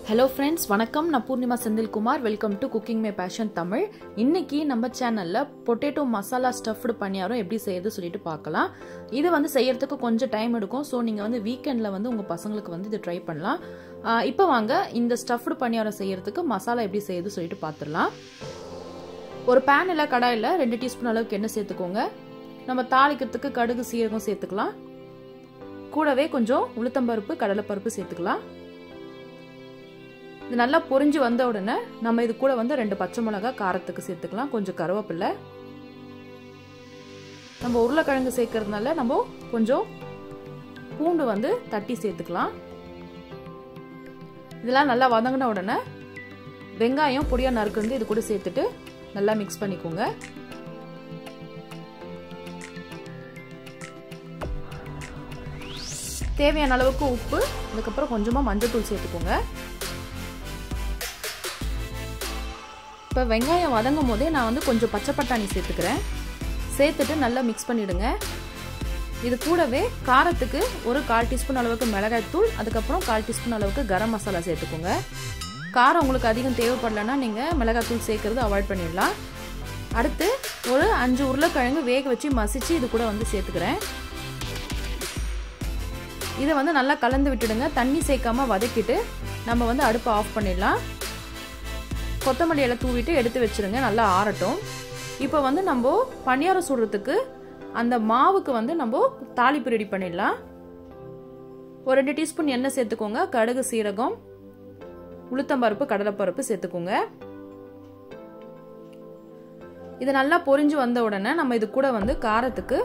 Hello friends, வணக்கம். நான் Poornima Senthilkumar. Welcome to cooking my passion Tamil. இன்னைக்கு நம்ம சேனல்ல பொட்டேட்டோ மசாலா ஸ்டஃப்டு பணியாரம் எப்படி செய்யறது சொல்லிட்டு பார்க்கலாம். இது வந்து செய்யறதுக்கு கொஞ்சம் டைம் எடுக்கும். சோ நீங்க வந்து வீக்கெண்ட்ல வந்து உங்க பசங்களுக்கு வந்து இது ட்ரை பண்ணலாம். இப்போ வாங்க இந்த ஸ்டஃப்டு பணியாரம் செய்யறதுக்கு மசாலா எப்படி செய்யறது சொல்லிட்டு பார்த்துடலாம். ஒரு pan இல்ல கடாயில 2 டீஸ்பூன் அளவுக்கு எண்ணெய் சேர்த்துக்கோங்க. நம்ம தாளிக்கிறதுக்கு கடுகு சீரகம் சேர்த்துக்கலாம். கூடவே கொஞ்சம் உளுத்தம்பருப்பு கடலைப்பருப்பு சேர்த்துக்கலாம். இது நல்லா பொரிஞ்சு வந்த உடனே நம்ம இது கூட வந்து 2 பச்சை மிளகாய் காரத்துக்கு சேர்த்துக்கலாம். கொஞ்சம் கருவேப்பிலை. நம்ம உருளைக்கிழங்கு சேர்க்கறதுனால நம்ம கொஞ்சம் பூண்டு வந்து தட்டி சேர்த்துக்கலாம். இதெல்லாம் நல்லா வதங்கின உடனே வெங்காயம் பொடியா நறுக்குந்து இது கூட சேர்த்துட்டு நல்லா மிக்ஸ் பண்ணிக்கோங்க. தேவையான அளவுக்கு உப்பு, அதுக்கப்புறம் கொஞ்சமா மஞ்சள் தூள் சேர்த்துக்கோங்க. இப்போ வெங்காயம் வதங்கும் போதே நான் வந்து கொஞ்சம் பச்சை பட்டாணி சேர்த்துக்கிறேன். சேர்த்துட்டு நல்லா மிக்ஸ் பண்ணிடுங்க. இது கூடவே காரத்துக்கு ஒரு 1/4 டீஸ்பூன் அளவுக்கு மிளகாய் தூள், அதுக்கப்புறம் 1/4 டீஸ்பூன் அளவுக்கு கரம் மசாலா சேர்த்துக்கோங்க. காரம் உங்களுக்கு அதிகம் தேவைப்படலைன்னா நீங்கள் மிளகாய் தூள் சேர்க்கறது அவாய்ட் பண்ணிடலாம். அடுத்து ஒரு 5 உருளைக்கிழங்கு வேக வச்சு மசிச்சு இது கூட வந்து சேர்த்துக்கிறேன். இதை வந்து நல்லா கலந்து விட்டுடுங்க. தண்ணி சேர்க்காம வதக்கிட்டு நம்ம வந்து அடுப்பை ஆஃப் பண்ணிடலாம். கொத்தமல்லி இலை தூவிட்டு எடுத்து வச்சிருங்க. நல்லா ஆறட்டும். இப்போ வந்து நம்ம பணியாரம் சுடுறதுக்கு அந்த மாவுக்கு வந்து நம்ம தாளிப்பு ரெடி பண்ணிடலாம். ஒரு 2 டீஸ்பூன் எண்ணெய் சேர்த்துக்கோங்க. கடுகு சீரகம் உளுத்தம்பருப்பு கடலைப்பருப்பு சேர்த்துக்கோங்க. இது நல்லா பொரிஞ்சு வந்த உடனே நம்ம இது கூட வந்து காரத்துக்கு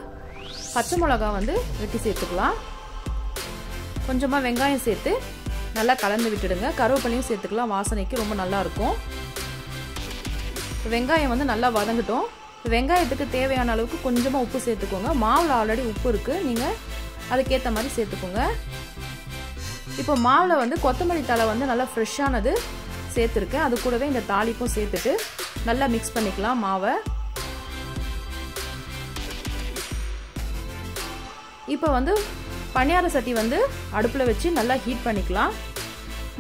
பச்சை மிளகாய் வந்து வெட்டி சேர்த்துக்கலாம். கொஞ்சமா வெங்காயம் சேர்த்து நல்லா கலந்து விட்டுடுங்க. கருவேப்பிலையும் சேர்த்துக்கலாம். வாசனைக்கு ரொம்ப நல்லா இருக்கும். வெங்காயம் வந்து நல்லா வதங்கட்டும். வெங்காயத்துக்கு தேவையான அளவுக்கு கொஞ்சமாக உப்பு சேர்த்துக்கோங்க. மாவில் ஆல்ரெடி உப்பு இருக்குது, நீங்கள் அதுக்கேற்ற மாதிரி சேர்த்துக்கோங்க. இப்போ மாவில் வந்து கொத்தமல்லி தழை வந்து நல்லா ஃப்ரெஷ்ஷானது சேர்த்துருக்கேன். அது கூடவே இந்த தாளிப்பும் சேர்த்துட்டு நல்லா மிக்ஸ் பண்ணிக்கலாம் மாவை. இப்போ வந்து பணியார சட்டி வந்து அடுப்பில் வச்சு நல்லா ஹீட் பண்ணிக்கலாம்.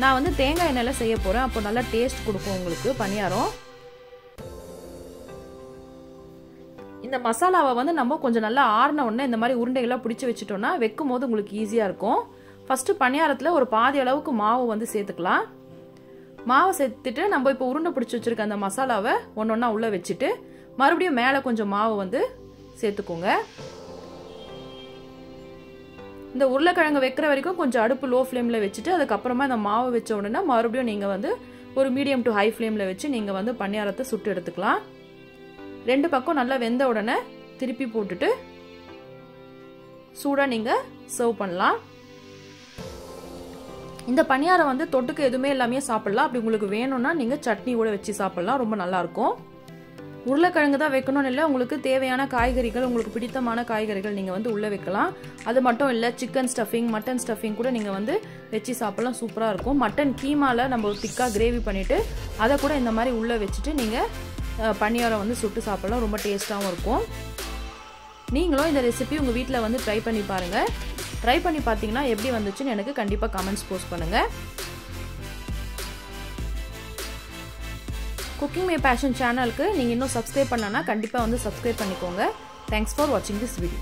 நான் வந்து தேங்காய் எண்ணெயில் செய்ய போகிறேன். அப்போ நல்லா டேஸ்ட் கொடுக்கும் உங்களுக்கு பணியாரம். இந்த மசாலாவை வந்து நம்ம கொஞ்சம் நல்லா ஆறின உடனே இந்த மாதிரி உருண்டைகளாக பிடிச்சி வச்சுட்டோம்னா வைக்கும் போது உங்களுக்கு ஈஸியாக இருக்கும். ஃபர்ஸ்ட் பணியாரத்தில் ஒரு பாதி அளவுக்கு மாவு வந்து சேர்த்துக்கலாம். மாவை சேர்த்துட்டு நம்ம இப்போ உருண்டை பிடிச்சி வச்சிருக்க அந்த மசாலாவை ஒன்றொன்னா உள்ளே வச்சுட்டு மறுபடியும் மேலே கொஞ்சம் மாவு வந்து சேர்த்துக்கோங்க. இந்த உருளைக்கிழங்கு வைக்கிற வரைக்கும் கொஞ்சம் அடுப்பு லோ ஃப்ளேமில் வச்சுட்டு அதுக்கப்புறமா இந்த மாவு வச்ச உடனே மறுபடியும் நீங்கள் வந்து ஒரு மீடியம் டு ஹை ஃப்ளேமில் வச்சு நீங்கள் வந்து பணியாரத்தை சுட்டு எடுத்துக்கலாம். 2 பக்கம் நல்லா வெந்த உடனே திருப்பி போட்டுட்டு சூடா நீங்க சர்வ் பண்ணலாம். இந்த பணியாரம் வந்து தொட்டுக்கு எதுவுமே எல்லாமே சாப்பிடலாம். அப்படி உங்களுக்கு வேணும்னா நீங்க சட்னி கூட வச்சு சாப்பிடலாம். ரொம்ப நல்லா இருக்கும். உருளைக்கிழங்கு தான் வைக்கணும்னு இல்லை, உங்களுக்கு தேவையான காய்கறிகள், உங்களுக்கு பிடித்தமான காய்கறிகள் நீங்க வந்து உள்ள வைக்கலாம். அது மட்டும் இல்லை, சிக்கன் ஸ்டஃபிங் மட்டன் ஸ்டஃபிங் கூட நீங்க வந்து வச்சு சாப்பிடலாம். சூப்பரா இருக்கும். மட்டன் கீமால நம்ம திக்கா கிரேவி பண்ணிட்டு அதை கூட இந்த மாதிரி உள்ள வச்சுட்டு நீங்க பணியாரம் வந்து சுட்டு சாப்பிடலாம். ரொம்ப டேஸ்டாகவும் இருக்கும். நீங்களும் இந்த ரெசிபி உங்கள் வீட்டில் வந்து ட்ரை பண்ணி பாருங்கள். ட்ரை பண்ணி பார்த்தீங்கன்னா எப்படி வந்துச்சுன்னு எனக்கு கண்டிப்பாக கமெண்ட்ஸ் போஸ்ட் பண்ணுங்கள். குக்கிங் மை பேஷன் சேனலுக்கு நீங்கள் இன்னும் சப்ஸ்கிரைப் பண்ணலன்னா கண்டிப்பாக வந்து சப்ஸ்கிரைப் பண்ணிக்கோங்க. தேங்க்ஸ் ஃபார் வாட்சிங் திஸ் வீடியோ.